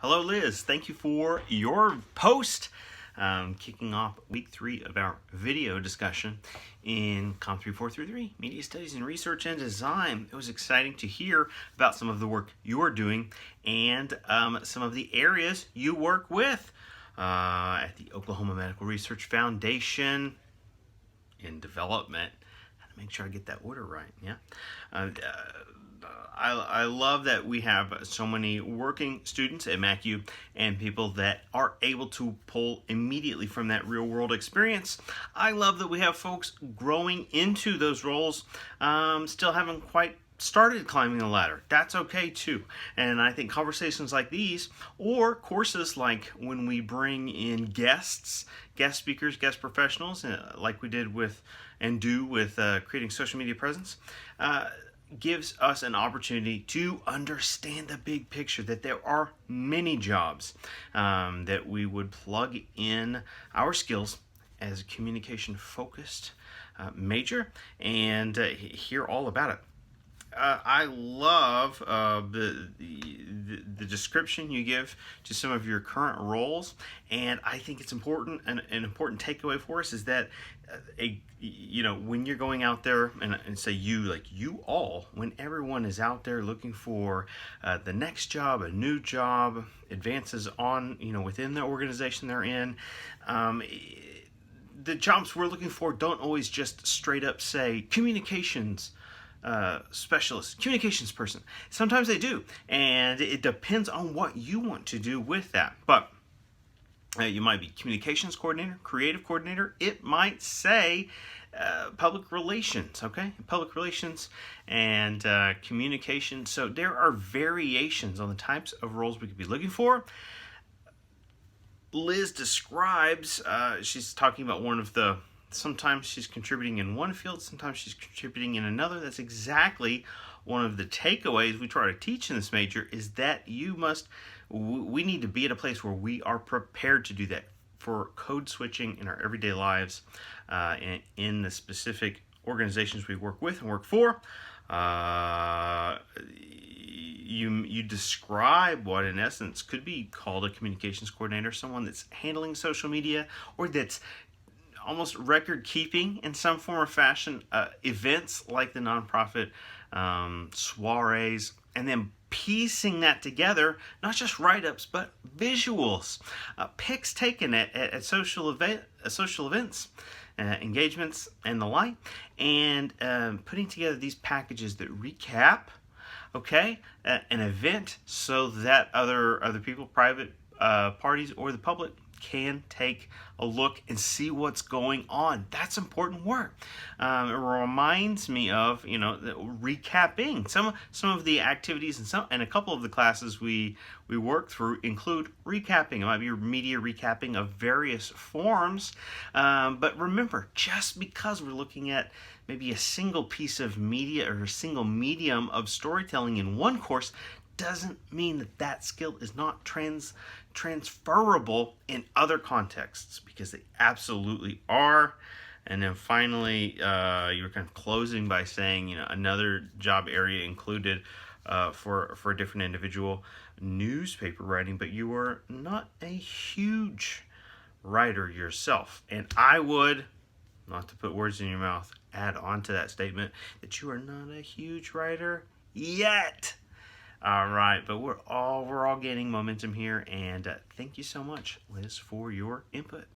Hello, Liz. Thank you for your post. Kicking off week 3 of our video discussion in Com 3433, Media Studies and Research and Design. It was exciting to hear about some of the work you're doing and some of the areas you work with at the Oklahoma Medical Research Foundation in development. I have to make sure I get that order right. Yeah. I love that we have so many working students at MACU and people that are able to pull immediately from that real world experience. I love that we have folks growing into those roles, still haven't quite started climbing the ladder. That's okay too. And I think conversations like these, or courses like when we bring in guest speakers, guest professionals, like we did with and do with creating social media presence, gives us an opportunity to understand the big picture, that there are many jobs, that we would plug in our skills as a communication focused major and hear all about it. I love the description you give to some of your current roles, and I think it's important. An important takeaway for us is that when you're going out there and say you all, when everyone is out there looking for the next job, a new job, advances on within the organization they're in. The jobs we're looking for don't always just straight up say communications specialist, communications person. Sometimes they do, and it depends on what you want to do with that. But you might be communications coordinator, creative coordinator. It might say public relations, okay? Public relations and communication. So there are variations on the types of roles we could be looking for. Liz describes, she's talking about one of the, sometimes she's contributing in one field, sometimes she's contributing in another. That's exactly one of the takeaways we try to teach in this major, is that we need to be at a place where we are prepared to do that for code switching in our everyday lives, and in the specific organizations we work with and work for. You describe what in essence could be called a communications coordinator, someone that's handling social media, or that's almost record keeping in some form or fashion, events like the nonprofit soirees, and then piecing that together, not just write-ups but visuals, pics taken at social events, engagements and the like, and putting together these packages that recap an event so that other people, private parties or the public, can take a look and see what's going on. That's important work. It reminds me of recapping some of the activities, and a couple of the classes we work through include recapping. It might be media recapping of various forms, but remember, just because we're looking at maybe a single piece of media or a single medium of storytelling in one course doesn't mean that skill is not transferable in other contexts, because they absolutely are. And then finally, you're kind of closing by saying, another job area included for a different individual, newspaper writing, but you are not a huge writer yourself. And I would, not to put words in your mouth, add on to that statement that you are not a huge writer yet. All right, but we're all gaining momentum here, and thank you so much, Liz, for your input.